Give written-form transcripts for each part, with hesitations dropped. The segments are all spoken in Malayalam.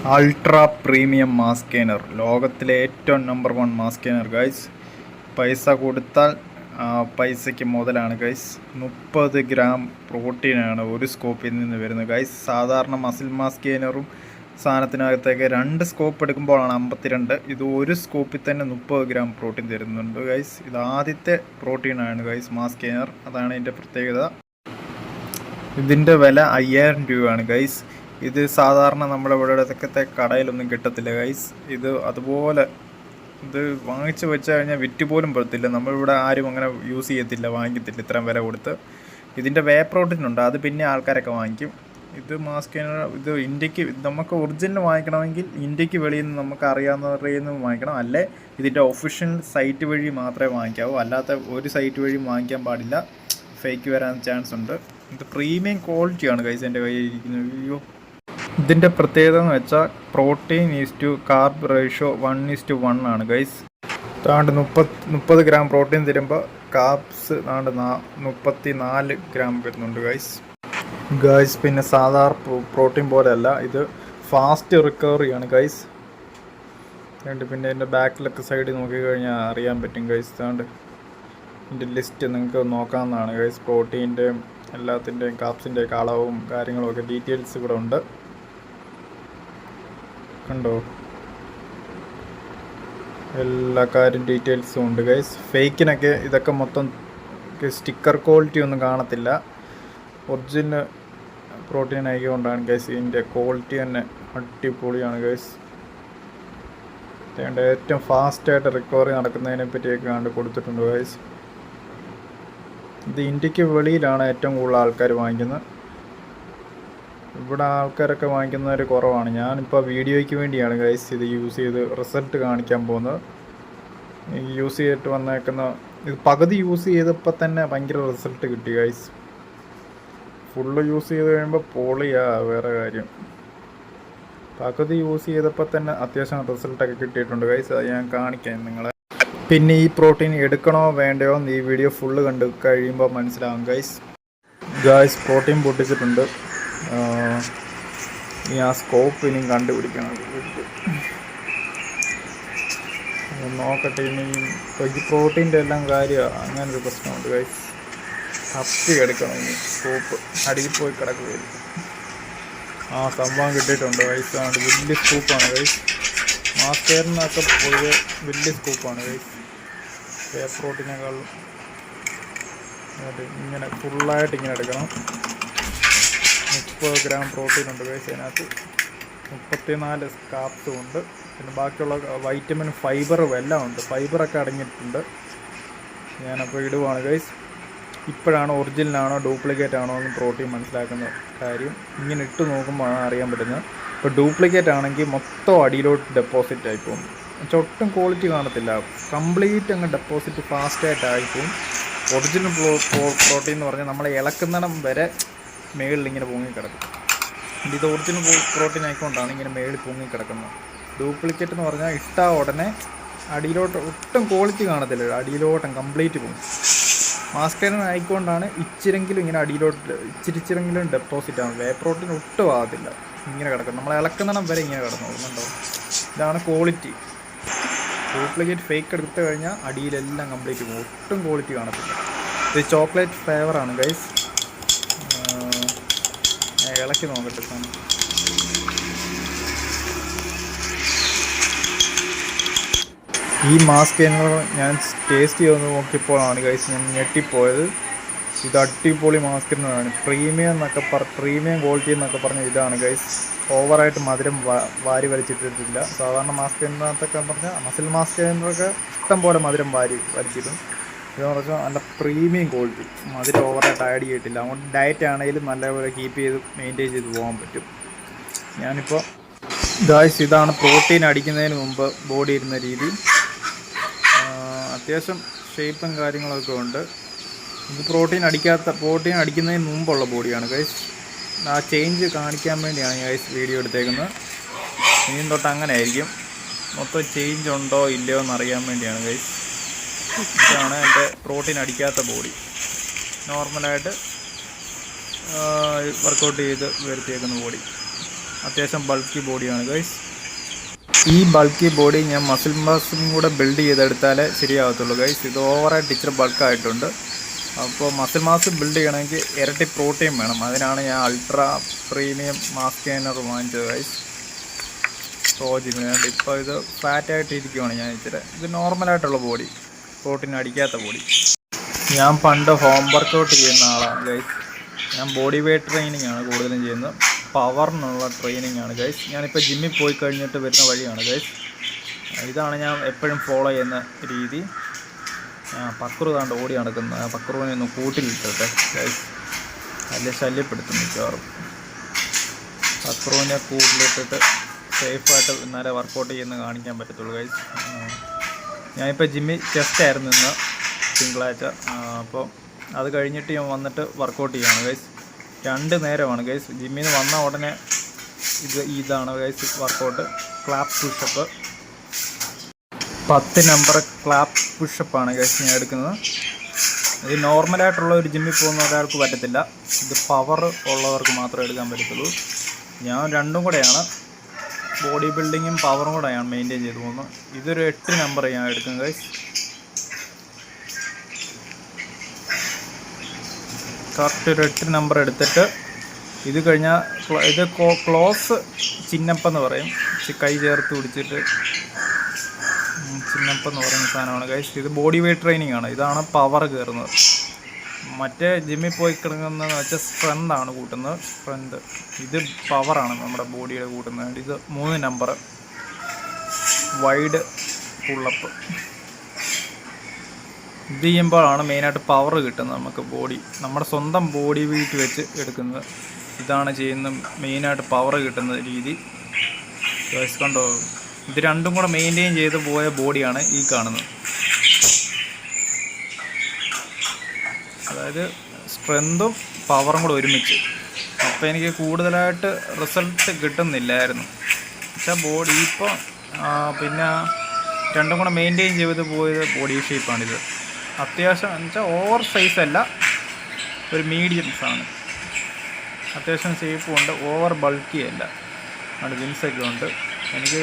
അൾട്രാ പ്രീമിയം മാസ് ഗെയിനർ, ലോകത്തിലെ ഏറ്റവും നമ്പർ 1 മാസ് ഗെയിനർ ഗൈസ്. പൈസ കൊടുത്താൽ പൈസയ്ക്ക് മുതലാണ് ഗൈസ്. 30 ഗ്രാം പ്രോട്ടീനാണ് ഒരു സ്കോപ്പിൽ നിന്ന് വരുന്നത് ഗൈസ്. സാധാരണ മസിൽ മാസ് ഗെയിനറും സാധനത്തിനകത്തേക്ക് 2 സ്കോപ്പ് എടുക്കുമ്പോഴാണ് 52. ഇത് ഒരു സ്കോപ്പിൽ തന്നെ 30 ഗ്രാം പ്രോട്ടീൻ തരുന്നുണ്ട് ഗൈസ്. ഇത് ആദ്യത്തെ പ്രോട്ടീനാണ് ഗൈസ് മാസ് ഗെയിനർ. അതാണ് ഇതിൻ്റെ പ്രത്യേകത. ഇതിൻ്റെ വില 5000 രൂപയാണ് ഗൈസ്. ഇത് സാധാരണ നമ്മുടെ ഇവിടത്തെ കടയിലൊന്നും കിട്ടത്തില്ല ഗൈസ്. ഇത് അതുപോലെ ഇത് വാങ്ങിച്ച് വെച്ച് കഴിഞ്ഞാൽ വിറ്റ് പോലും പെടത്തില്ല. നമ്മളിവിടെ ആരും അങ്ങനെ യൂസ് ചെയ്യത്തില്ല, വാങ്ങിക്കത്തില്ല ഇത്രയും വില കൊടുത്ത്. ഇതിൻ്റെ വേ പ്രോട്ടീൻ ഉണ്ട്, അത് പിന്നെ ആൾക്കാരൊക്കെ വാങ്ങിക്കും. ഇത് മാസ്കിന് ഇത് ഇന്ത്യക്ക് നമുക്ക് ഒറിജിനൽ വാങ്ങിക്കണമെങ്കിൽ ഇന്ത്യക്ക് വെളിയിൽ നിന്ന് നമുക്ക് അറിയാവുന്നവരുടെ നിന്ന് വാങ്ങിക്കണം. അല്ലേ ഇതിൻ്റെ ഒഫീഷ്യൽ സൈറ്റ് വഴി മാത്രമേ വാങ്ങിക്കാവൂ. അല്ലാത്ത ഒരു സൈറ്റ് വഴി വാങ്ങിക്കാൻ പാടില്ല, ഫേക്ക് വരാൻ ചാൻസ് ഉണ്ട്. ഇത് പ്രീമിയം ക്വാളിറ്റിയാണ് ഗൈസ് എൻ്റെ കയ്യിൽ ഇരിക്കുന്നത്. അയ്യോ, ഇതിൻ്റെ പ്രത്യേകത എന്ന് വെച്ചാൽ പ്രോട്ടീൻ ഈസ് കാർബ് റേഷ്യോ 1:1 ആണ് ഗൈസ്. താണ്ട് 30 ഗ്രാം പ്രോട്ടീൻ തരുമ്പോൾ കാർബ്സ് താണ്ട് 34 ഗ്രാം വരുന്നുണ്ട് ഗൈസ്. പിന്നെ സാധാരണ പ്രോട്ടീൻ പോലെയല്ല, ഇത് ഫാസ്റ്റ് റിക്കവറിയാണ് ഗൈസ്. പിന്നെ ഇതിൻ്റെ ബാക്കിലൊക്കെ സൈഡ് നോക്കിക്കഴിഞ്ഞാൽ അറിയാൻ പറ്റും ഗൈസ്. താണ്ട് ഇതിൻ്റെ ലിസ്റ്റ് നിങ്ങൾക്ക് നോക്കാവുന്നതാണ് ഗൈസ്. പ്രോട്ടീൻ്റെയും എല്ലാത്തിൻ്റെയും കാപ്സിൻ്റെയൊക്കെ അളവും കാര്യങ്ങളും ഒക്കെ ഡീറ്റെയിൽസ് ഇവിടെ ഉണ്ട്, കണ്ടോ? എല്ലാ കാര്യം ഡീറ്റെയിൽസും ഉണ്ട് ഗൈസ്. ഫേക്കിനൊക്കെ ഇതൊക്കെ മൊത്തം സ്റ്റിക്കർ ക്വാളിറ്റി ഒന്നും കാണത്തില്ല. ഒറിജിനൽ പ്രോട്ടീൻ ആയതുകൊണ്ടാണ് ഗൈസ് ഇതിൻ്റെ ക്വാളിറ്റി തന്നെ അടിപൊളിയാണ് ഗൈസ്. ഏറ്റവും ഫാസ്റ്റായിട്ട് റിക്കവറി നടക്കുന്നതിനെ പറ്റിയൊക്കെ കണ്ട് കൊടുത്തിട്ടുണ്ട് ഗൈസ്. ഇത് ഇന്ത്യക്ക് വെളിയിലാണ് ഏറ്റവും കൂടുതൽ ആൾക്കാർ വാങ്ങിക്കുന്നത്. ഇവിടെ ആൾക്കാരൊക്കെ വാങ്ങിക്കുന്നവർ കുറവാണ്. ഞാനിപ്പോൾ വീഡിയോയ്ക്ക് വേണ്ടിയാണ് ഗൈസ് ഇത് യൂസ് ചെയ്ത് റിസൾട്ട് കാണിക്കാൻ പോകുന്നത്. യൂസ് ചെയ്തിട്ട് വന്നേക്കുന്ന ഇത് പകുതി യൂസ് ചെയ്തപ്പോൾ തന്നെ ഭയങ്കര റിസൾട്ട് കിട്ടി ഗൈസ്. ഫുള്ള് യൂസ് ചെയ്ത് കഴിയുമ്പോൾ പൊളിയാ വേറെ കാര്യം. പകുതി യൂസ് ചെയ്തപ്പോൾ തന്നെ അത്യാവശ്യം റിസൾട്ടൊക്കെ കിട്ടിയിട്ടുണ്ട് ഗൈസ്. അത് ഞാൻ കാണിക്കാം നിങ്ങളെ. പിന്നെ ഈ പ്രോട്ടീൻ എടുക്കണോ വേണ്ടയോ എന്ന് ഈ വീഡിയോ ഫുള്ള് കണ്ട് കഴിയുമ്പോൾ മനസ്സിലാവും ഗൈസ്. പ്രോട്ടീൻ പൊട്ടിച്ചിട്ടുണ്ട്. ഈ ആ സ്കോപ്പ് ഇനിയും കണ്ടുപിടിക്കണം, നോക്കട്ടെ. ഇനി ഈ പ്രോട്ടീൻ്റെ എല്ലാം കാര്യമാണ്, അങ്ങനൊരു പ്രശ്നമുണ്ട് ഗൈസ്. തപ്പി എടുക്കണം ഇനി സ്കോപ്പ്, അടിയിൽ പോയി കിടക്കുകയായിരിക്കും. സംഭവം കിട്ടിയിട്ടുണ്ട് ഗൈസ്. ആണ് വലിയ സ്കൂപ്പാണ് ഗൈസ്. മാസ്റ്ററിനൊക്കെ പോയി വലിയ സ്കൂപ്പാണ് ഗൈസ്. പ്രോട്ടീനേക്കാളും ഇങ്ങനെ ഫുള്ളായിട്ട് ഇങ്ങനെ എടുക്കണം. 30 ഗ്രാം പ്രോട്ടീൻ ഉണ്ട് ഗൈസ് അതിനകത്ത്. 34 കാപ്സും ഉണ്ട്. പിന്നെ ബാക്കിയുള്ള വൈറ്റമിൻ ഫൈബറും എല്ലാം ഉണ്ട്. ഫൈബറൊക്കെ അടങ്ങിയിട്ടുണ്ട്. ഞാനപ്പോൾ ഇടുവാണ് ഗൈസ്. ഇപ്പോഴാണ് ഒറിജിനലാണോ ഡ്യൂപ്ലിക്കേറ്റ് ആണോ എന്ന് പ്രോട്ടീൻ മനസ്സിലാക്കുന്ന കാര്യം. ഇങ്ങനെ ഇട്ട് നോക്കുമ്പോഴാണ് അറിയാൻ പറ്റുന്നത്. ഇപ്പോൾ ഡ്യൂപ്ലിക്കേറ്റ് ആണെങ്കിൽ മൊത്തം അടിയിലോട്ട് ഡെപ്പോസിറ്റ് ആയിപ്പോകും. ഒട്ടും ക്വാളിറ്റി കാണത്തില്ല, കംപ്ലീറ്റ് അങ്ങ് ഡെപ്പോസിറ്റ് ഫാസ്റ്റായിട്ട് ആയിപ്പോവും. ഒറിജിനൽ പ്രോട്ടീൻ എന്ന് പറഞ്ഞാൽ നമ്മൾ ഇളക്കുന്നിടം വരെ മേളിൽ ഇങ്ങനെ പൊങ്ങിക്കിടക്കും. ഇത് ഒറിജിനൽ പ്രോട്ടീൻ ആയിക്കൊണ്ടാണ് ഇങ്ങനെ മേളിൽ പൊങ്ങിക്കിടക്കുന്നത്. ഡ്യൂപ്ലിക്കേറ്റ് എന്ന് പറഞ്ഞാൽ ഇട്ടാ ഉടനെ അടിയിലോട്ട് ഒട്ടും ക്വാളിറ്റി കാണത്തില്ല, അടിയിലോട്ടും കംപ്ലീറ്റ് പോകും. മാസ്കേന ആയിക്കൊണ്ടാണ് ഇച്ചിരെങ്കിലും ഇങ്ങനെ അടിയിലോട്ട് ഇച്ചിരിച്ചിരെങ്കിലും ഡെപ്പോസിറ്റ് ആകും. വേ പ്രോട്ടീൻ ഒട്ടും ആകത്തില്ല, ഇങ്ങനെ കിടക്കും. നമ്മൾ ഇളക്കുന്നിടം വരെ ഇങ്ങനെ കിടന്നു ഓർമ്മയുണ്ടോ? ഇതാണ് ക്വാളിറ്റി. ഡ്യൂപ്ലിക്കേറ്റ് ഫേക്ക് എടുത്തു കഴിഞ്ഞാൽ അടിയിലെല്ലാം കംപ്ലീറ്റ് പോകും, ഒട്ടും ക്വാളിറ്റി കാണത്തില്ല. ഇത് ചോക്ലേറ്റ് ഫ്ലേവറാണ് ഗൈസ്. ഇളക്കി നോക്കട്ടെ സാധനം. ഈ മാസ്ക് ഞാൻ ടേസ്റ്റ് ചെയ്ത് നോക്കിയപ്പോഴാണ് ഗൈസ് ഞാൻ ഞെട്ടിപ്പോയത്. ഇത് അടിപൊളി മാസ്ക് തന്നെയാണ്. പ്രീമിയം ക്വാളിറ്റി എന്നൊക്കെ പറഞ്ഞ ഇതാണ് ഗൈസ്. ഓവറായിട്ട് മധുരം വാരി വലിച്ചിട്ടിട്ടില്ല. സാധാരണ മാസ്ക് എന്നൊക്കെ പറഞ്ഞാൽ മസിൽ മാസ്ക് എന്നൊക്കെ ഇഷ്ടം പോലെ മധുരം വലിച്ചിട്ടും. ഇതെന്ന് പറഞ്ഞാൽ നല്ല പ്രീമിയം ക്വാളിറ്റി, മധുരം ഓവറായിട്ട് ആഡ് ചെയ്തിട്ടില്ല. അതുകൊണ്ട് ഡയറ്റ് ആണെങ്കിലും നല്ലപോലെ കീപ്പ് ചെയ്ത് മെയിൻറ്റെയിൻ ചെയ്ത് പോകാൻ പറ്റും. ഞാനിപ്പോൾ ഗൈസ് ഇതാണ് പ്രോട്ടീൻ അടിക്കുന്നതിന് മുമ്പ് ബോഡി ഇരുന്ന രീതി. അത്യാവശ്യം ഷേപ്പും കാര്യങ്ങളൊക്കെ ഉണ്ട്. ഇത് പ്രോട്ടീൻ അടിക്കുന്നതിന് മുമ്പുള്ള ബോഡിയാണ് ഗൈസ്. ആ ചേഞ്ച് കാണിക്കാൻ വേണ്ടിയാണ് ഗൈസ് വീഡിയോ എടുത്തേക്കുന്നത്. ഇനിയും തൊട്ട് അങ്ങനെ ആയിരിക്കും. മൊത്തം ചേഞ്ച് ഉണ്ടോ ഇല്ലയോ എന്നറിയാൻ വേണ്ടിയാണ് ഗൈസ്. ഇതാണ് എൻ്റെ പ്രോട്ടീൻ അടിക്കാത്ത ബോഡി. നോർമലായിട്ട് വർക്കൗട്ട് ചെയ്ത് വരുത്തിയേക്കുന്ന ബോഡി. അത്യാവശ്യം ബൾക്കി ബോഡിയാണ് ഗൈസ്. ഈ ബൾക്കി ബോഡി ഞാൻ മസിൽ മാസും കൂടെ ബിൽഡ് ചെയ്തെടുത്താലേ ശരിയാകത്തുള്ളൂ ഗൈസ്. ഇത് ഓവറായിട്ട് ഇച്ചിരി ബൾക്കായിട്ടുണ്ട്. അപ്പോൾ മസിൽ മാസ് ബിൽഡ് ചെയ്യണമെങ്കിൽ ഇരട്ടി പ്രോട്ടീൻ വേണം. അതിനാണ് ഞാൻ അൾട്രാ പ്രീമിയം മാസ് ഗെയിനർ വാങ്ങിച്ചത് ഗൈസ്. ജിമ്മിന് വേണ്ടി. ഇപ്പോൾ ഇത് ഫാറ്റായിട്ടിരിക്കുവാണ് ഞാൻ ഇച്ചിരി. ഇത് നോർമലായിട്ടുള്ള ബോഡി, പ്രോട്ടീൻ അടിക്കാത്ത ബോഡി. ഞാൻ പണ്ട് ഹോം വർക്കൗട്ട് ചെയ്യുന്ന ആളാണ് ഗൈസ്. ഞാൻ ബോഡി വെയ്റ്റ് ട്രെയിനിങ് ആണ് കൂടുതലും ചെയ്യുന്നത്. പവറിനുള്ള ട്രെയിനിങ് ആണ് ഗൈസ്. ഞാനിപ്പോൾ ജിമ്മിൽ പോയി കഴിഞ്ഞിട്ട് വരുന്ന വഴിയാണ് ഗൈസ്. ഇതാണ് ഞാൻ എപ്പോഴും ഫോളോ ചെയ്യുന്ന രീതി. പക്രു താണ്ട് ഓടി നടക്കുന്ന പക്രുവിനെ ഒന്ന് കൂട്ടിലിട്ടിട്ടെ ഗൈസ്. അതിൽ ശല്യപ്പെടുത്തും മിക്കവാറും. പക്രുവിനെ കൂട്ടിലിട്ടിട്ട് സേഫായിട്ട് നേരെ വർക്കൗട്ട് ചെയ്യുന്നത് കാണിക്കാൻ പറ്റത്തുള്ളൂ ഗൈസ്. ഞാനിപ്പോൾ ജിമ്മിൽ ചെസ്റ്റായിരുന്നു ഇന്ന് തിങ്കളാഴ്ച. അപ്പോൾ അത് കഴിഞ്ഞിട്ട് ഞാൻ വന്നിട്ട് വർക്കൗട്ട് ചെയ്യുകയാണ് ഗൈസ്. 2 നേരമാണ് ഗൈസ്. ജിമ്മിൽ നിന്ന് വന്ന ഉടനെ ഇതാണ് guys workout. Clap pushup 10 number clap പുഷപ്പാണ് ഗൈസ് ഞാൻ എടുക്കുന്നത്. ഇത് നോർമലായിട്ടുള്ള ഒരു ജിമ്മിൽ പോകുന്ന ഒരാൾക്ക് പറ്റത്തില്ല. ഇത് പവർ ഉള്ളവർക്ക് മാത്രമേ എടുക്കാൻ പറ്റത്തുള്ളൂ. ഞാൻ രണ്ടും കൂടെയാണ്, ബോഡി ബിൽഡിങ്ങും പവറും കൂടെയാണ് മെയിൻറ്റെയിൻ ചെയ്ത് പോകുന്നത്. ഇതൊരു 8 നമ്പർ ഞാൻ എടുക്കും ഗൈസ്. കറക്റ്റ് ഒരു 8 നമ്പർ എടുത്തിട്ട് ഇത് കഴിഞ്ഞാൽ ഇത് ക്ലോസ് ചിന്നപ്പെന്ന് പറയും. കൈ ചേർത്ത് പിടിച്ചിട്ട് ചിന്നപ്പെന്ന് പറയുന്ന സാധനമാണ് ഗൈസ്. ഇത് ബോഡി വെയ്റ്റ് ട്രെയിനിങ് ആണ്. ഇതാണ് പവർ കയറുന്നത്. മറ്റേ ജിമ്മിൽ പോയി കിടങ്ങുന്നതെന്ന് വെച്ചാൽ സ്ട്രെങ്ത് ആണ് കൂട്ടുന്നത്. സ്ട്രെങ്ത്. ഇത് പവറാണ് നമ്മുടെ ബോഡിയുടെ കൂട്ടുന്നത്. ഇത് 3 നമ്പർ വൈഡ് പുള്ളപ്പ്. ഇത് ചെയ്യുമ്പോഴാണ് മെയിനായിട്ട് പവർ കിട്ടുന്നത് നമുക്ക്. ബോഡി നമ്മുടെ സ്വന്തം ബോഡി വെയിറ്റ് വെച്ച് എടുക്കുന്നത്. ഇതാണ് ചെയ്യുന്ന മെയിനായിട്ട് പവർ കിട്ടുന്ന രീതി. കണ്ടോ, ഇത് രണ്ടും കൂടെ മെയിൻറ്റെയിൻ ചെയ്ത് പോയ ബോഡിയാണ് ഈ കാണുന്നത്. അതായത് സ്ട്രെങ്തും പവറും കൂടെ ഒരുമിച്ച്. അപ്പോൾ എനിക്ക് കൂടുതലായിട്ട് റിസൾട്ട് കിട്ടുന്നില്ലായിരുന്നു. പക്ഷേ ബോഡി ഇപ്പോൾ പിന്നെ രണ്ടും കൂടെ മെയിൻറ്റെയിൻ ചെയ്ത് പോയത് ബോഡി ഷേപ്പാണിത്. അത്യാവശ്യം എന്ന് വെച്ചാൽ ഓവർ സൈസ് അല്ല, ഒരു മീഡിയം സാണ്. അത്യാവശ്യം ഷേപ്പും ഉണ്ട്, ഓവർ ബൾക്കി അല്ല. അവിടെ ജിൻസൊക്കെ ഉണ്ട്. എനിക്ക്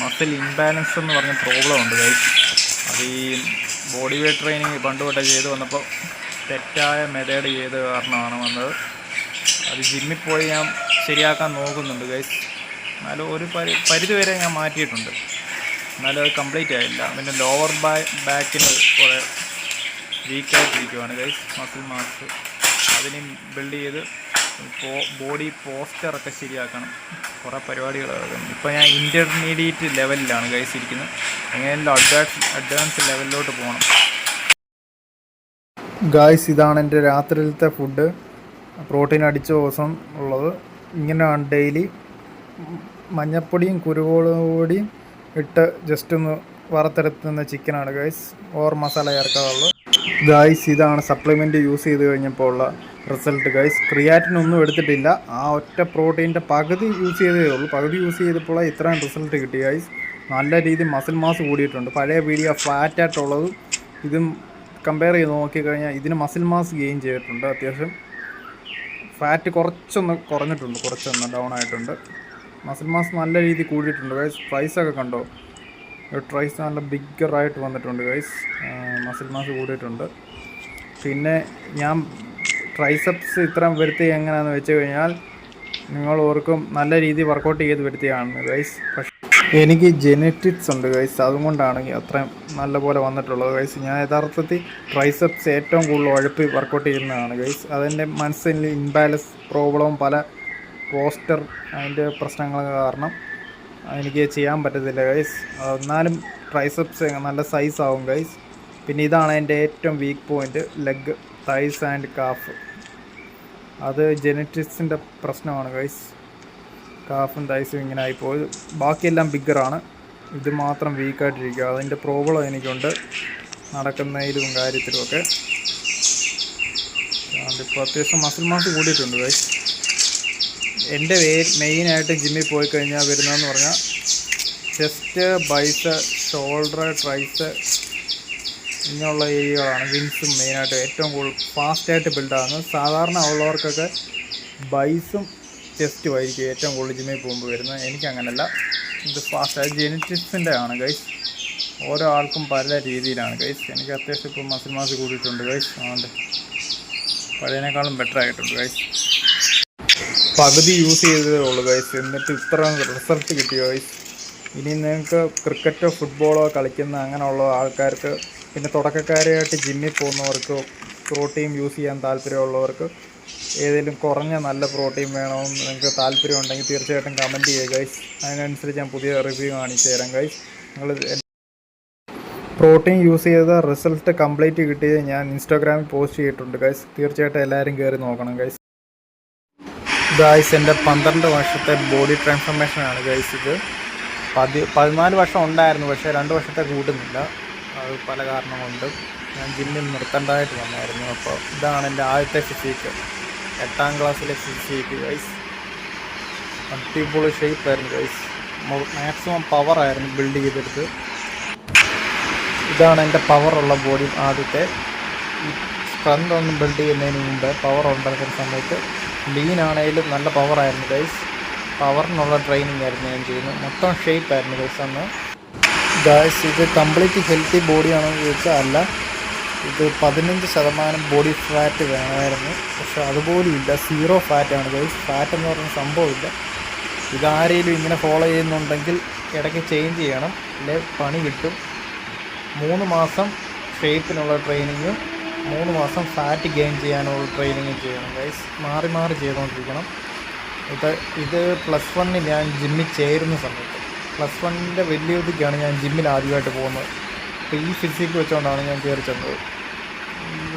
മസിൽ ഇംബാലൻസ് എന്ന് പറഞ്ഞ പ്രോബ്ലം ഉണ്ട് ഗൈസ്. അത് ഈ ബോഡി വെയ്റ്റ് ട്രെയിനിങ് പണ്ട് തൊട്ടേ ചെയ്ത് വന്നപ്പോൾ തെറ്റായ മെത്തേഡ് ചെയ്ത് കാരണമാണ് വന്നത്. അത് ജിമ്മിൽ പോയി ഞാൻ ശരിയാക്കാൻ നോക്കുന്നുണ്ട് ഗൈസ്. എന്നാലും ഒരു പരിധി വരെ ഞാൻ മാറ്റിയിട്ടുണ്ട്. എന്നാലും അത് കംപ്ലീറ്റ് ആയില്ല. പിന്നെ ലോവർ ബാക്കിന് കുറേ വീക്കായിട്ടിരിക്കുവാണ് ഗൈസ്. മസിൽ മാസ് അതിനും ബിൽഡ് ചെയ്ത് ബോഡി പോസ്റ്ററൊക്കെ ശരിയാക്കണം. കുറേ പരിപാടികളാണ്. ഇപ്പോൾ ഞാൻ ഇൻ്റർമീഡിയറ്റ് ലെവലിലാണ് ഗൈസ് ഇരിക്കുന്നത്. എങ്ങനെയെങ്കിലും അഡ്വാൻസ് ലെവലിലോട്ട് പോകണം ഗൈസ്. ഇതാണ് എൻ്റെ രാത്രിയിലത്തെ ഫുഡ്. പ്രോട്ടീൻ അടിച്ച ദിവസം ഉള്ളത് ഇങ്ങനെയാണ്. ഡെയിലി മഞ്ഞപ്പൊടിയും കുരുമുളക് പൊടിയും ഇട്ട് ജസ്റ്റ് ഒന്ന് വറുത്തെടുത്തുന്ന ചിക്കനാണ് ഗൈസ്. ഓവർ മസാല ചേർക്കാറുള്ളൂ ഗൈസ്. ഇതാണ് സപ്ലിമെൻറ്റ് യൂസ് ചെയ്ത് കഴിഞ്ഞപ്പോൾ ഉള്ള റിസൾട്ട് ഗൈസ്. ക്രിയാറ്റിനൊന്നും എടുത്തിട്ടില്ല. ആ ഒറ്റ പ്രോട്ടീൻ്റെ പകുതി യൂസ് ചെയ്തേ ഉള്ളൂ. പകുതി യൂസ് ചെയ്തപ്പോൾ ഇത്രയും റിസൾട്ട് കിട്ടി ഗൈസ്. നല്ല രീതിയിൽ മസിൽ മാസ് കൂടിയിട്ടുണ്ട്. പഴയ വീഡിയോ ഫ്ലാറ്റായിട്ടുള്ളത് ഇതും കമ്പയർ ചെയ്ത് നോക്കിക്കഴിഞ്ഞാൽ ഇതിന് മസിൽ മാസ് ഗെയിൻ ചെയ്തിട്ടുണ്ട്. അത്യാവശ്യം ഫാറ്റ് കുറച്ചൊന്ന് കുറഞ്ഞിട്ടുണ്ട്, കുറച്ചൊന്ന് ഡൗൺ ആയിട്ടുണ്ട്. മസിൽ മാസ് നല്ല രീതിയിൽ കൂടിയിട്ടുണ്ട് ഗൈസ്. ട്രൈസൊക്കെ കണ്ടോ, ട്രൈസ് നല്ല ബിഗ്ഗറായിട്ട് വന്നിട്ടുണ്ട് ഗൈസ്. മസിൽ മാസ് കൂടിയിട്ടുണ്ട്. പിന്നെ ഞാൻ ട്രൈസെപ്സ് ഇത്രയും വരുത്തി എങ്ങനെയാണെന്ന് വെച്ച് കഴിഞ്ഞാൽ നിങ്ങൾ ഓർക്കും നല്ല രീതിയിൽ വർക്കൗട്ട് ചെയ്ത് വരുത്തിയാണ് ഗൈസ്. പക്ഷേ എനിക്ക് ജെനറ്റിക്സ് ഉണ്ട് ഗൈസ്. അതുകൊണ്ടാണ് അത്രയും നല്ലപോലെ വന്നിട്ടുള്ളത് ഗൈസ്. ഞാൻ യഥാർത്ഥത്തിൽ ട്രൈസെപ്സ് ഏറ്റവും കൂടുതൽ ഉഴപ്പി വർക്കൗട്ട് ചെയ്യുന്നതാണ് ഗൈസ്. അതെൻ്റെ മനസ്സിൽ ഇംബാലൻസ് പ്രോബ്ലവും പല പോസ്റ്റർ അതിൻ്റെ പ്രശ്നങ്ങൾ കാരണം എനിക്ക് ചെയ്യാൻ പറ്റത്തില്ല ഗൈസ്. എന്നാലും ട്രൈസെപ്സ് നല്ല സൈസ് ആവും ഗൈസ്. പിന്നെ ഇതാണ് എൻ്റെ ഏറ്റവും weak point, leg, thighs and calf. അത് ജെനറ്റിക്സിൻ്റെ പ്രശ്നമാണ് ഗൈസ്. കാഫും തൈസും ഇങ്ങനെ ആയിപ്പോയി. ബാക്കിയെല്ലാം ബിഗ്ഗറാണ്, ഇത് മാത്രം വീക്കായിട്ടിരിക്കുക. അതിൻ്റെ പ്രോബ്ലം എനിക്കുണ്ട് നടക്കുന്നതിലും കാര്യത്തിലുമൊക്കെ. ഇപ്പോൾ അത്യാവശ്യം മസിൽ മാസ് കൂടിയിട്ടുണ്ട് ഗൈസ്. എൻ്റെ മെയിനായിട്ട് ജിമ്മിൽ പോയി കഴിഞ്ഞാൽ വരുന്നതെന്ന് പറഞ്ഞാൽ ചെസ്റ്റ്, ബൈസ്, ഷോൾഡർ, ട്രൈസ് ഇങ്ങനെയുള്ള ഏരിയകളാണ്. വിങ്സും മെയിനായിട്ട് ഏറ്റവും കൂടുതൽ ഫാസ്റ്റായിട്ട് ബിൽഡാകുന്നത്. സാധാരണ ഉള്ളവർക്കൊക്കെ ബൈസും ചെസ്റ്റും ആയിരിക്കും ഏറ്റവും കൂടുതൽ ജിമ്മിൽ പോകുമ്പോൾ വരുന്നത്. എനിക്കങ്ങനല്ല, ഇത് ഫാസ്റ്റ് ജെനറ്റിക്സിൻ്റെ ആണ് ഗൈസ്. ഓരോ ആൾക്കും പല രീതിയിലാണ് ഗൈസ്. എനിക്ക് അത്യാവശ്യം ഇപ്പോൾ മസിൽ മാസ് കൂടിയിട്ടുണ്ട് ഗൈസ്. അതുകൊണ്ട് പഴയതിനേക്കാളും ബെറ്റർ ആയിട്ടുണ്ട് ഗൈസ്. പകുതി യൂസ് ചെയ്തതേ ഉള്ളൂ ഗൈസ്, എന്നിട്ട് ഇത്ര റിസൾട്ട് കിട്ടി ഗൈസ്. ഇനി നിങ്ങൾക്ക് ക്രിക്കറ്റോ ഫുട്ബോളോ കളിക്കുന്ന അങ്ങനെയുള്ള ആൾക്കാർക്ക്, പിന്നെ തുടക്കക്കാരായിട്ട് ജിമ്മിൽ പോകുന്നവർക്ക്, പ്രോട്ടീൻ യൂസ് ചെയ്യാൻ താല്പര്യമുള്ളവർക്ക്, ഏതെങ്കിലും കുറഞ്ഞ നല്ല പ്രോട്ടീൻ വേണമെന്ന് നിങ്ങൾക്ക് താല്പര്യം ഉണ്ടെങ്കിൽ തീർച്ചയായിട്ടും കമൻറ്റ് ചെയ്യുക ഗൈസ്. അതിനനുസരിച്ച് ഞാൻ പുതിയ റിവ്യൂ കാണിച്ചു തരാം ഗൈസ്. നിങ്ങൾ പ്രോട്ടീൻ യൂസ് ചെയ്ത റിസൾട്ട് കംപ്ലീറ്റ് കിട്ടിയത് ഞാൻ ഇൻസ്റ്റാഗ്രാമിൽ പോസ്റ്റ് ചെയ്തിട്ടുണ്ട് ഗൈസ്. തീർച്ചയായിട്ടും എല്ലാവരും കയറി നോക്കണം ഗൈസ്. ഗൈസ് എൻ്റെ 12 വർഷത്തെ ബോഡി ട്രാൻസ്ഫോർമേഷനാണ് ഗൈസ് ഇത്. 14 വർഷം ഉണ്ടായിരുന്നു, പക്ഷേ 2 വർഷത്തെ കൂട്ടുന്നില്ല. അത് പല കാരണം കൊണ്ട് ഞാൻ ജിമ്മിൽ നിർത്തേണ്ടതായിട്ട് വന്നായിരുന്നു. അപ്പോൾ ഇതാണ് എൻ്റെ ആദ്യത്തെ ഫിസിക്ക്, 8ാം ക്ലാസ്സിലെ ഫിസിക്ക് ഗൈസ്. അടിപൊളി ഷേപ്പായിരുന്നു ഗൈസ്. മാക്സിമം പവറായിരുന്നു ബിൽഡ് ചെയ്തെടുത്ത്. ഇതാണ് എൻ്റെ പവറുള്ള ബോഡി. ആദ്യത്തെ സ്ട്രെങ്ത് ഒന്നും ബിൽഡ് ചെയ്യുന്നതിന് മുമ്പ് പവർ ഉണ്ടാക്കുന്ന സമയത്ത് ലീൻ ആണെങ്കിലും നല്ല പവറായിരുന്നു ഗൈസ്. പവറിനുള്ള ട്രെയിനിങ് ആയിരുന്നു ഞാൻ ചെയ്യുന്നത്. മൊത്തം ഷേപ്പായിരുന്നു ഗൈസ് അന്ന്. ഗൈസ് ഇത് കംപ്ലീറ്റ് ഹെൽത്തി ബോഡിയാണെന്ന് ചോദിച്ചാൽ അല്ല, ഇത് 15% ബോഡി ഫാറ്റ് വേണമായിരുന്നു. പക്ഷെ അതുപോലും ഇല്ല, 0 ഫാറ്റാണ് ഗൈസ്. ഫാറ്റ് എന്ന് പറയുന്ന സംഭവമില്ല. ഇതാരെങ്കിലും ഇങ്ങനെ ഫോളോ ചെയ്യുന്നുണ്ടെങ്കിൽ ഇടയ്ക്ക് ചേഞ്ച് ചെയ്യണം, അല്ലെ പണി കിട്ടും. 3 മാസം ഷേപ്പിനുള്ള ട്രെയിനിങ്ങും 3 മാസം ഫാറ്റ് ഗെയിൻ ചെയ്യാനുള്ള ട്രെയിനിങ്ങും ചെയ്യണം ഗൈസ്. മാറി മാറി ചെയ്തുകൊണ്ടിരിക്കണം. ഇത് +1 ഞാൻ ജിമ്മിൽ ചേരുന്ന സമയത്ത്, +1 വലിയ ഇതിക്കാണ് ഞാൻ ജിമ്മിൽ ആദ്യമായിട്ട് പോകുന്നത്. അപ്പോൾ ഈ ഫിസിക്ക് വെച്ചുകൊണ്ടാണ് ഞാൻ കയറി ചെന്നത്.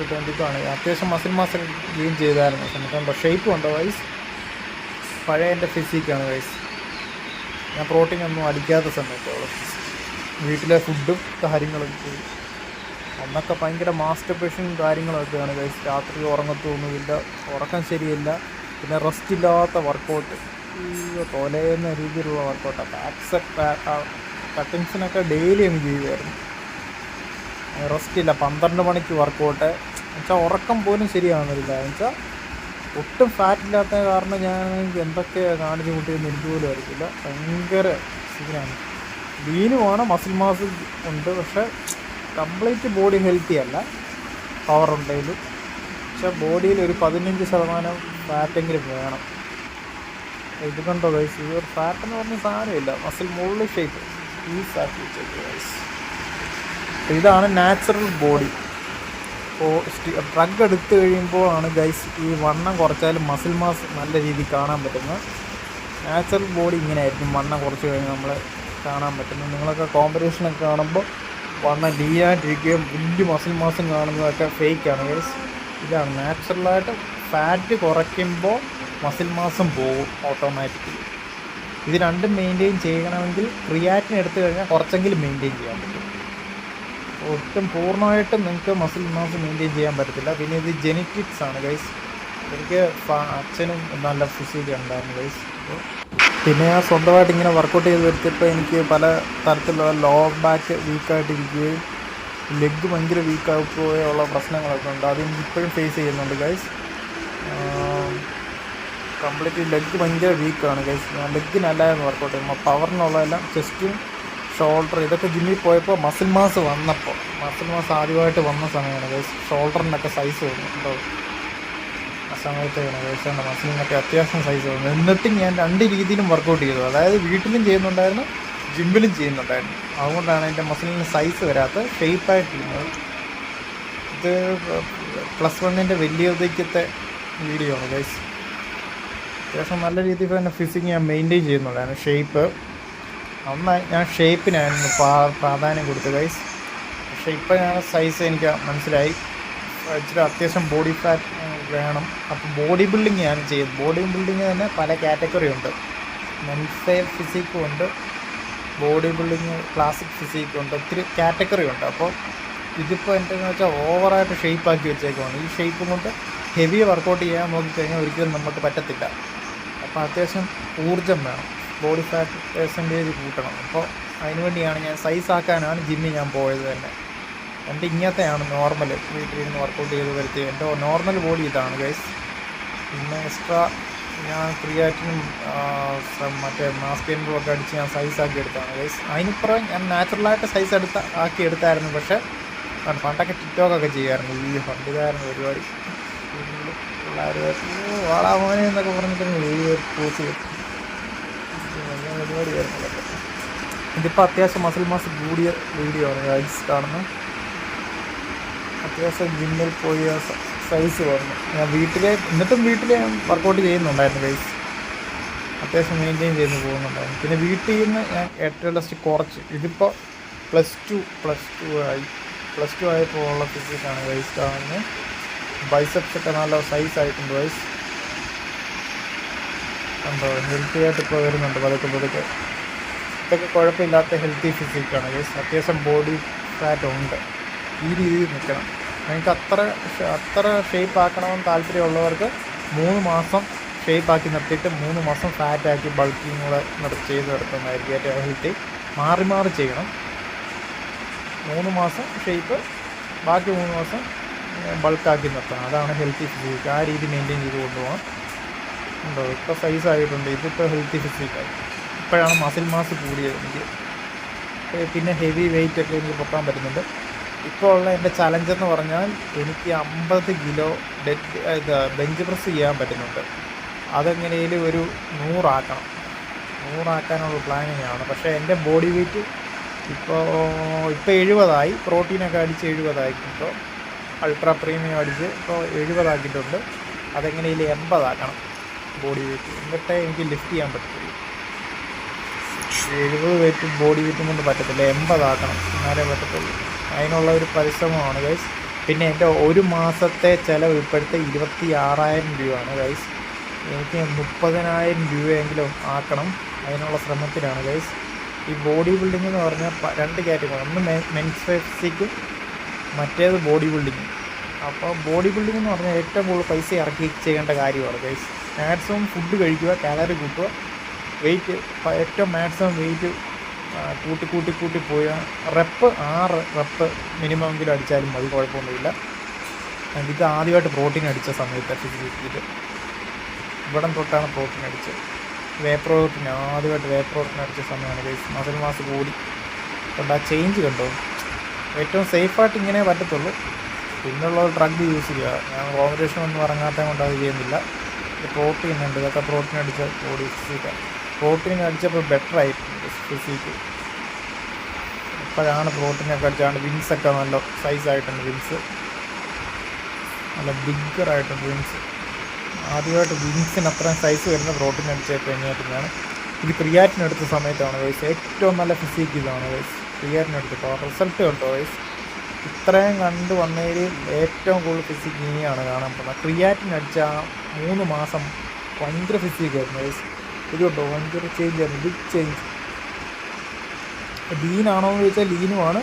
ഇതാണ് അത്യാവശ്യം മസിൽ മാസ് ഗെയിൻ ചെയ്തായിരുന്നു സമയത്ത്. ഷേപ്പും ഉണ്ടോ ഗൈസ്? പഴയ എൻ്റെ ഫിസിക്കാണ് ഗൈസ്. ഞാൻ പ്രോട്ടീൻ ഒന്നും അടിക്കാത്ത സമയത്തുള്ള വീട്ടിലെ ഫുഡും കാര്യങ്ങളും ചെയ്യും. അന്നൊക്കെ ഭയങ്കര മാസ്റ്റർബേഷൻ കാര്യങ്ങളൊക്കെയാണ് ഗൈസ്. രാത്രി ഉറങ്ങത്തൊന്നുമില്ല, ഉറക്കം ശരിയില്ല, പിന്നെ റെസ്റ്റ് ഇല്ലാത്ത വർക്കൗട്ട്, തോലേന്ന രീതിയിലുള്ള വർക്കൗട്ടാണ്. ബാക്സ് കട്ടിങ്സിനൊക്കെ ഡെയിലി അങ്ങ് ചെയ്യുമായിരുന്നു. റെസ്റ്റ് ഇല്ല, 12 മണിക്ക് വർക്കൗട്ട് എന്നുവെച്ചാൽ ഉറക്കം പോലും ശരിയാകുന്നില്ല. എന്നുവെച്ചാൽ ഒട്ടും ഫാറ്റില്ലാത്ത കാരണം ഞാൻ എന്തൊക്കെ കാണിച്ച് കൂട്ടിയെന്ന് എനിക്ക് പോലും അറിയില്ല. ഭയങ്കര സീനാണ്. ലീനുമാണ്, മസിൽ മാസ് ഉണ്ട്, പക്ഷേ കംപ്ലീറ്റ് ബോഡി ഹെൽത്തി അല്ല. പവർ ഉണ്ടെങ്കിലും പക്ഷേ ബോഡിയിൽ ഒരു 15% ഫാറ്റെങ്കിലും വേണം. ഇത് കണ്ടോ ഗൈസ്, ഈ ഒരു ഫാറ്റ് എന്ന് പറഞ്ഞ സാധനമില്ല, മസിൽ മുകളിൽ ഷേപ്പ് ഈ ഫാറ്റ് വെച്ചേക്ക് ഗൈസ്. ഇതാണ് നാച്ചുറൽ ബോഡി. ഇപ്പോൾ ഡ്രഗ് എടുത്തു കഴിയുമ്പോഴാണ് ഗൈസ് ഈ വണ്ണം കുറച്ചാലും മസിൽ മാസ് നല്ല രീതിയിൽ കാണാൻ പറ്റുന്നത്. നാച്ചുറൽ ബോഡി ഇങ്ങനെ ആയിരിക്കും വണ്ണം കുറച്ച് കഴിഞ്ഞ് നമ്മൾ കാണാൻ പറ്റുന്നത്. നിങ്ങളൊക്കെ കോമ്പറ്റീഷനൊക്കെ കാണുമ്പോൾ വണ്ണം ലീനായിട്ടിരിക്കുകയും വലിയ മസിൽ മാസം കാണുന്നതൊക്കെ ഫേക്കാണ് ഗൈസ്. ഇതാണ് നാച്ചുറലായിട്ട് ഫാറ്റ് കുറയ്ക്കുമ്പോൾ മസിൽ മാസം പോകും ഓട്ടോമാറ്റിക്കലി. ഇത് രണ്ടും മെയിൻറ്റെയിൻ ചെയ്യണമെങ്കിൽ ക്രിയാറ്റിൻ എടുത്തു കഴിഞ്ഞാൽ കുറച്ചെങ്കിലും മെയിൻറ്റെയിൻ ചെയ്യാൻ പറ്റും. ഒട്ടും പൂർണ്ണമായിട്ടും നിങ്ങൾക്ക് മസിൽ മാസ് മെയിൻറ്റെയിൻ ചെയ്യാൻ പറ്റത്തില്ല. പിന്നെ ഇത് ജെനറ്റിക്സ് ആണ് ഗൈസ്. എനിക്ക് അച്ഛനും നല്ല ഫിസിക്ക് ഉണ്ടായിരുന്നു ഗൈസ്. പിന്നെ ഞാൻ സ്വന്തമായിട്ട് ഇങ്ങനെ വർക്കൗട്ട് ചെയ്ത് വരുത്തിയപ്പോൾ എനിക്ക് പല തരത്തിലുള്ള ലോ ബാക്ക് വീക്കായിട്ടിരിക്കുകയും ലെഗ് ഭയങ്കര വീക്കാവുകയുള്ള പ്രശ്നങ്ങളൊക്കെ ഉണ്ട്. അത് എനിക്ക് ഇപ്പോഴും ഫേസ് ചെയ്യുന്നുണ്ട് ഗൈസ്. കംപ്ലീറ്റ് ലെഗ് ഭയങ്കര വീക്കാണ് ഗൈസ്. ഞാൻ ലെഗിനല്ലായിരുന്നു വർക്കൗട്ട് ചെയ്യുമ്പോൾ, പവറിനുള്ളതെല്ലാം ചെസ്റ്റും ഷോൾഡർ ഇതൊക്കെ ജിമ്മിൽ പോയപ്പോൾ മസിൽ മാസ് ആദ്യമായിട്ട് വന്ന സമയമാണ് ഗൈസ്. ഷോൾഡറിനൊക്കെ സൈസ് വന്നു ആ സമയത്താണ് ഗൈസ്. എൻ്റെ മസിലിനൊക്കെ അത്യാവശ്യം സൈസ് വന്നു. എന്നിട്ടും ഞാൻ 2 രീതിയിലും വർക്കൗട്ട് ചെയ്തു. അതായത് വീട്ടിലും ചെയ്യുന്നുണ്ടായിരുന്നു, ജിമ്മിലും ചെയ്യുന്നുണ്ടായിരുന്നു. അതുകൊണ്ടാണ് എൻ്റെ മസിലിന് സൈസ് വരാത്ത ഷേപ്പായിട്ടിരുന്നത്. ഇത് +1 വലിയ ഉദയക്കത്തെ വീഡിയോ ആണ് ഗൈസ്. അത്യാവശ്യം നല്ല രീതിയിൽ തന്നെ ഫിസിക്ക് ഞാൻ മെയിൻറ്റെയിൻ ചെയ്യുന്നുണ്ടായിരുന്നു. ഷേപ്പ് അന്ന് ഞാൻ ഷേപ്പിനായിരുന്നു പ്രാധാന്യം കൊടുത്തു ഗൈസ്. പക്ഷേ ഇപ്പോൾ ഞാൻ സൈസ് എനിക്ക് മനസ്സിലായി, ഇച്ചിരി അത്യാവശ്യം ബോഡി ഫാറ്റ് വേണം. അപ്പോൾ ബോഡി ബിൽഡിങ് ഞാൻ ചെയ്തു. ബോഡി ബിൽഡിങ് തന്നെ പല കാറ്റഗറി ഉണ്ട്. മെൻസ് ഫിസിക്കും ഉണ്ട്, ബോഡി ബിൽഡിങ് ക്ലാസിക് ഫിസിക്കും ഉണ്ട്, ഒത്തിരി കാറ്റഗറി ഉണ്ട്. അപ്പോൾ ഇതിപ്പോൾ എന്തെന്ന് വെച്ചാൽ ഓവറായിട്ട് ഷേപ്പാക്കി വെച്ചേക്കുവാണ്. ഈ ഷേപ്പ് കൊണ്ട് ഹെവി വർക്കൗട്ട് ചെയ്യാൻ നോക്കിക്കഴിഞ്ഞാൽ ഒരിക്കലും നമുക്ക് പറ്റത്തില്ല. അപ്പോൾ അത്യാവശ്യം ഊർജ്ജം വേണം, ബോഡി ഫാറ്റ് പെർസെൻറ്റേജ് കൂട്ടണം. അപ്പോൾ അതിനുവേണ്ടിയാണ് ഞാൻ സൈസ് ആക്കാനാണ് ജിമ്മിൽ ഞാൻ പോയത് തന്നെ. എൻ്റെ ഇങ്ങനത്തെയാണ് നോർമൽ വീട്ടിലിരുന്ന് വർക്കൗട്ട് ചെയ്ത് വരുത്തിയത്. എൻ്റെ നോർമൽ ബോഡി ഇതാണ് ഗൈസ്. പിന്നെ എക്സ്ട്രാ ഞാൻ ക്രിയാറ്റിനും മറ്റേ മാസ്കേനും ഒക്കെ അടിച്ച് ഞാൻ സൈസാക്കി എടുത്താണ് ഗൈസ്. അതിനിപ്പുറം ഞാൻ നാച്ചുറലായിട്ട് സൈസ് ആക്കി എടുത്തായിരുന്നു. പക്ഷേ പണ്ടൊക്കെ ടിക്ടോക്കൊക്കെ ചെയ്യുമായിരുന്നു. ഈ പണ്ടുകാരന് പരിപാടി പിള്ളേർ വാളാ മോനെ എന്നൊക്കെ പറഞ്ഞിട്ട് പോസ്റ്റ് ചെയ്യും പരിപാടിയായിരുന്നു. ഇതിപ്പോൾ അത്യാവശ്യം മസിൽ മാസ് കൂടിയ വീഡിയോ ആണ് ഗൈസ് കാണുന്നത്. അത്യാവശ്യം ജിമ്മിൽ പോയി സൈസ് വന്നു. ഞാൻ എന്നിട്ടും വീട്ടിൽ ഞാൻ വർക്കൗട്ട് ചെയ്യുന്നുണ്ടായിരുന്നു ഗൈസ്. അത്യാവശ്യം മെയിൻറ്റെയിൻ ചെയ്ത് പോകുന്നുണ്ടായിരുന്നു. പിന്നെ വീട്ടിൽ നിന്ന് ഞാൻ ഏറ്റവും ലാസ്റ്റ് കുറച്ച്. ഇതിപ്പോൾ പ്ലസ് ടു ആയപ്പോൾ ഉള്ള ഫിസിക്കാണ് ഗൈസ് കാണുന്നത്. ബൈസെപ്സ് ഒക്കെ നല്ല സൈസ് ആയിട്ടുണ്ട് ഗൈസ്. കണ്ടോ, ഹെൽത്തി ആയിട്ട് ഇപ്പോൾ വരുന്നുണ്ട് പതുക്കെ. ഇതൊക്കെ കുഴപ്പമില്ലാത്ത ഹെൽത്തി ഫിസിക്കാണ് ഗൈസ്. അത്യാവശ്യം ബോഡി ഫാറ്റ് ഉണ്ട്. ഈ രീതിയിൽ നിൽക്കണം. നിങ്ങൾക്ക് അത്ര ഷേപ്പ് ആക്കണമെന്ന് താല്പര്യമുള്ളവർക്ക് 3 മാസം ഷേപ്പ് ആക്കി നിർത്തിയിട്ട് 3 മാസം ഫാറ്റാക്കി ബൾക്കിങ് കൂടെ ചെയ്ത് നിർത്തുന്നതായിരിക്കും ഏറ്റവും ഹെൽത്തി. മാറി ചെയ്യണം. 3 മാസം ഷേപ്പ്, ബാക്കി 3 മാസം ബൾക്കാക്കി നിർത്തണം. അതാണ് ഹെൽത്തി ഫിസിക്ക്. ആ രീതി മെയിൻറ്റെയിൻ ചെയ്ത് കൊണ്ടുപോകാം. ഉണ്ടോ, ഇപ്പോൾ സൈസ് ആയിട്ടുണ്ട്. ഇതിപ്പോൾ ഹെൽത്തി ഫിസിക്കായി. ഇപ്പോഴാണ് മസിൽ മാസ് കൂടിയത് എനിക്ക്. പിന്നെ ഹെവി വെയിറ്റ് ഒക്കെ എനിക്ക് പൊക്കാൻ പറ്റുന്നുണ്ട്. ഇപ്പോൾ ഉള്ള എൻ്റെ ചലഞ്ചെന്ന് പറഞ്ഞാൽ എനിക്ക് 50 കിലോ ബെഞ്ച് പ്രസ് ചെയ്യാൻ പറ്റുന്നുണ്ട്. അതെങ്ങനെയും ഒരു 100 ആക്കണം. 100 ആക്കാനുള്ള പ്ലാനിങ് ആണ്. പക്ഷേ എൻ്റെ ബോഡി വെയ്റ്റ് ഇപ്പോൾ 70 പ്രോട്ടീനൊക്കെ അടിച്ച് 70 ഇപ്പോൾ അൾട്രാ പ്രീമിയം അടിച്ച് ഇപ്പോൾ 70 ആക്കിയിട്ടുണ്ട്. അതെങ്ങനെയും 80 ആക്കണം ബോഡി വെയ്റ്റ്. എന്നിട്ടേ എനിക്ക് ലിഫ്റ്റ് ചെയ്യാൻ പറ്റത്തുള്ളൂ. 70 വെയ്റ്റ് ബോഡി വെയ്റ്റും കൊണ്ട് പറ്റത്തില്ല. 80 ആക്കണം, എന്നാലേ പറ്റത്തുള്ളൂ. അതിനുള്ള ഒരു പരിശ്രമമാണ് ഗൈസ്. പിന്നെ എൻ്റെ ഒരു മാസത്തെ ചിലവ് ഇപ്പോഴത്തെ 26,000 രൂപയാണ് ഗൈസ്. എനിക്ക് 30,000 രൂപയെങ്കിലും ആക്കണം. അതിനുള്ള ശ്രമത്തിലാണ് ഗൈസ്. ഈ ബോഡി ബിൽഡിംഗ് എന്ന് പറഞ്ഞാൽ 2 കാറ്റഗറി. ഒന്ന് മെൻസ് ഫിസിക്കും, മറ്റേത് ബോഡി ബിൽഡിങ്. അപ്പോൾ ബോഡി ബിൽഡിംഗ് എന്ന് പറഞ്ഞാൽ ഏറ്റവും കൂടുതൽ പൈസ ഇറക്കി ചെയ്യേണ്ട കാര്യമാണ് ഗൈസ്. മാക്സിമം ഫുഡ് കഴിക്കുക, കാലറി കൂട്ടുക, വെയിറ്റ് ഏറ്റവും മാക്സിമം വെയിറ്റ് കൂട്ടി പോയ 6 റെപ്പ് മിനിമം എങ്കിലും അടിച്ചാലും മതി, കുഴപ്പമൊന്നുമില്ല. ഇത് ആദ്യമായിട്ട് പ്രോട്ടീൻ അടിച്ച സമയത്ത് ഫിസിക്കിൽ ഇവിടം തൊട്ടാണ് പ്രോട്ടീൻ അടിച്ചത്. ആദ്യമായിട്ട് വേ പ്രോട്ടീൻ അടിച്ച സമയമാണ് ഗൈസ്. മസിൽ മാസ് കൂടി കൊണ്ട് ആ ചേഞ്ച് കണ്ടോ. ഏറ്റവും സേഫായിട്ട് ഇങ്ങനെ പറ്റത്തുള്ളൂ. പിന്നുള്ള ഡ്രഗ് യൂസ് ചെയ്യുക. ഞാൻ കോമ്പറ്റീഷൻ ഒന്നും ഇറങ്ങാത്തത് കൊണ്ട് അത് ചെയ്യുന്നില്ല. പ്രോട്ടീൻ ഉണ്ട്, ഇതൊക്കെ പ്രോട്ടീൻ അടിച്ച ബോഡി ഫിസിക്കാണ്. പ്രോട്ടീൻ അടിച്ചപ്പോൾ ബെറ്റർ ആയിട്ടുണ്ട് ഫിസിക്ക്. ഇപ്പോഴാണ് പ്രോട്ടീനൊക്കെ അടിച്ചാണ് വിങ്സൊക്കെ നല്ല സൈസായിട്ടുണ്ട്. വിങ്സ് നല്ല ബിഗ്ഗറായിട്ടുണ്ട് വിങ്സ്. ആദ്യമായിട്ട് വിങ്സിന് അത്രയും സൈസ് വരുന്ന പ്രോട്ടീൻ അടിച്ച് കഴിഞ്ഞാൽ ഇത് ക്രിയാറ്റിൻ എടുത്ത സമയത്താണ് വയസ്സ്. ഏറ്റവും നല്ല ഫിസിക്ക് ഇതാണ് വയസ്സ്. ക്രിയാറ്റിൻ എടുത്തിട്ടോ റിസൾട്ട് കണ്ടോ വയസ്സ്. ഇത്രയും കണ്ട് വന്നതിൽ ഏറ്റവും കൂടുതൽ ഫിസിക്ക് ഇനിയാണ് കാണാൻ പോകുന്നത്. ക്രിയാറ്റിൻ അടിച്ച 3 മാസം ഭയങ്കര ഫിസിക്കായിരുന്നു വയസ്സ്. ഇതുണ്ടോ, ഭയങ്കര ചേഞ്ച് ആയിരുന്നു, ബിഗ് ചേഞ്ച്. ലീനാണോ എന്ന് ചോദിച്ചാൽ ലീനുമാണ്.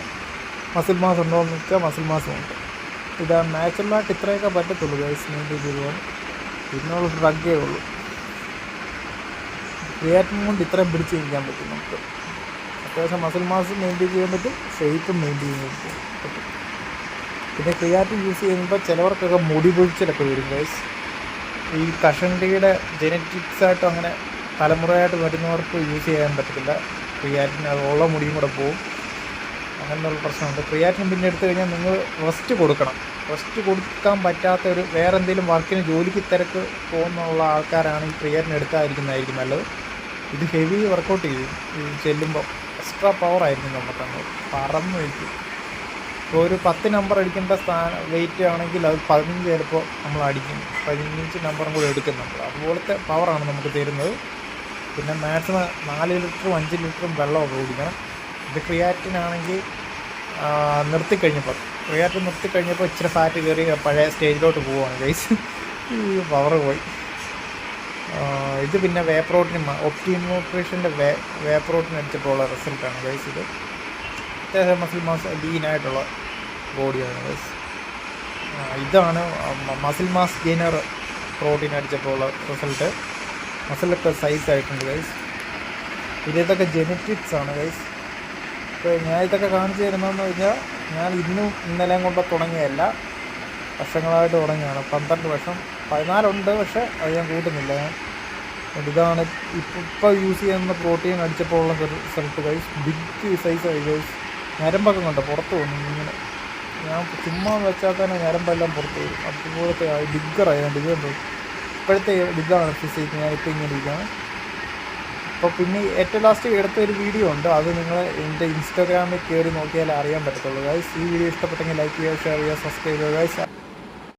മസിൽ മാസ് ഉണ്ടോ എന്ന് വെച്ചാൽ മസിൽ മാസും ഉണ്ട്. ഇത് നാച്ചുറലായിട്ട് ഇത്രയൊക്കെ പറ്റത്തുള്ളൂ ഗൈസ് മെയിൻറ്റെയിൻ ചെയ്ത് പോകാൻ. പിന്നെയുള്ള ഡ്രഗേ ഉള്ളൂ. ക്രിയാറ്റിൻ കൊണ്ട് ഇത്രയും പിടിച്ച് നിൽക്കാൻ പറ്റും നമുക്ക്. അത്യാവശ്യം മസിൽ മാസ് മെയിൻറ്റെയിൻ ചെയ്യാൻ പറ്റും, ഷേപ്പും മെയിൻറ്റെയിൻ ചെയ്യാൻ പറ്റും. പിന്നെ ക്രിയാറ്റിൻ യൂസ് ചെയ്യുമ്പോൾ ചിലവർക്കൊക്കെ മുടി പൊഴിച്ചിലൊക്കെ വരും ഗൈസ്. ഈ കഷണ്ടിയുടെ ജെനറ്റിക്സായിട്ടും അങ്ങനെ തലമുറയായിട്ട് വരുന്നവർക്ക് യൂസ് ചെയ്യാൻ പറ്റത്തില്ല ക്രിയാറ്റിൻ. അതുള്ള മുടിയും കൂടെ പോവും. അങ്ങനെയുള്ള പ്രശ്നമുണ്ട്. ക്രിയാറ്റിൻ പിന്നെ എടുത്തു കഴിഞ്ഞാൽ നിങ്ങൾ റെസ്റ്റ് കൊടുക്കണം. റെസ്റ്റ് കൊടുക്കാൻ പറ്റാത്ത വേറെ എന്തെങ്കിലും വർക്കിന് ജോലിക്ക് തിരക്ക് പോകുന്നുള്ള ആൾക്കാരാണ് ഈ ക്രിയാറ്റിൻ എടുക്കാതിരിക്കുന്നതായിരിക്കും നല്ലത്. ഇത് ഹെവി വർക്കൗട്ട് ചെല്ലുമ്പോൾ എക്സ്ട്രാ പവറായിരിക്കും നമുക്കങ്ങ് പറന്ന് വയ്ക്കും. ഇപ്പോൾ ഒരു 10 നമ്പർ അടിക്കേണ്ട വെയിറ്റ് ആണെങ്കിൽ അത് 15 ചിലപ്പോൾ നമ്മൾ അടിക്കും. 15 നമ്പറും കൂടെ എടുക്കും നമ്മൾ. അതുപോലത്തെ പവറാണ് നമുക്ക് തരുന്നത്. പിന്നെ മാക്സിമം 4 ലിറ്ററും 5 ലിറ്ററും വെള്ളമൊക്കെ കുടിക്കണം. ഇത് ക്രിയാറ്റിനാണെങ്കിൽ നിർത്തിക്കഴിഞ്ഞപ്പോൾ ഇച്ചിരി ഫാറ്റ് കയറി പഴയ സ്റ്റേജിലോട്ട് പോവുകയാണ് ഗൈസ്. പവർ പോയി. ഇത് പിന്നെ വേ പ്രോട്ടീൻ ഒപ്റ്റി ന്യൂട്രീഷൻ്റെ വേ പ്രോട്ടീൻ അടിച്ചപ്പോൾ ഉള്ള റിസൾട്ടാണ് ഗൈസ്. ഇത് അത്യാവശ്യം മസിൽ മാസ് ലീനായിട്ടുള്ള ബോഡിയാണ് ഗൈസ്. ഇതാണ് മസിൽ മാസ് ഗെയിനർ പ്രോട്ടീൻ അടിച്ചപ്പോൾ ഉള്ള റിസൾട്ട്. മസിലൊക്കെ സൈസ് ആയിട്ടുണ്ട് ഗൈസ്. ഇതൊക്കെ ജെനറ്റിക്സ് ആണ് ഗൈസ്. ഇപ്പോൾ ഞാൻ ഇതൊക്കെ കാണിച്ചു തരുന്നതെന്ന് വെച്ചാൽ ഞാൻ ഇന്നലെയും കൊണ്ട് തുടങ്ങിയതല്ല, വർഷങ്ങളായിട്ട് തുടങ്ങിയാണ്. 12 വർഷം 14 ഉണ്ട്, പക്ഷേ അത് ഞാൻ കൂട്ടുന്നില്ല. ഞാൻ ഇതാണ് ഇപ്പോൾ യൂസ് ചെയ്യുന്ന പ്രോട്ടീൻ അടിച്ചപ്പോൾ ഉള്ള റിസൾട്ട് ഗൈസ്. ബിഗ് സൈസായി ഗൈസ്. ഞരമ്പൊക്കെ കണ്ടോ പുറത്ത് പോകുന്നു ഇങ്ങനെ. ഞാൻ ചുമ്മാ വെച്ചാൽ തന്നെ ഞരമ്പെല്ലാം പുറത്ത് വരും. അതുപോലത്തെ ബിഗ്ഗറായതുകൊണ്ട് ഇത് കണ്ടോ. ഇപ്പോഴത്തെ ഇതാണ് ഫിസിക്ക്. ഞാനിപ്പോൾ ഇങ്ങനെ ഇരിക്കുകയാണ്. അപ്പോൾ പിന്നെ ഏറ്റവും ലാസ്റ്റ് എടുത്ത ഒരു വീഡിയോ ഉണ്ട്, അത് നിങ്ങൾ എൻ്റെ ഇൻസ്റ്റാഗ്രാമിൽ കയറി നോക്കിയാലേ അറിയാൻ പറ്റത്തുള്ളൂ ഗൈസ്. ഈ വീഡിയോ ഇഷ്ടപ്പെട്ടെങ്കിൽ ലൈക്ക് ചെയ്യുക, ഷെയർ ചെയ്യുക, സബ്സ്ക്രൈബ് ചെയ്യുക ഗൈസ്.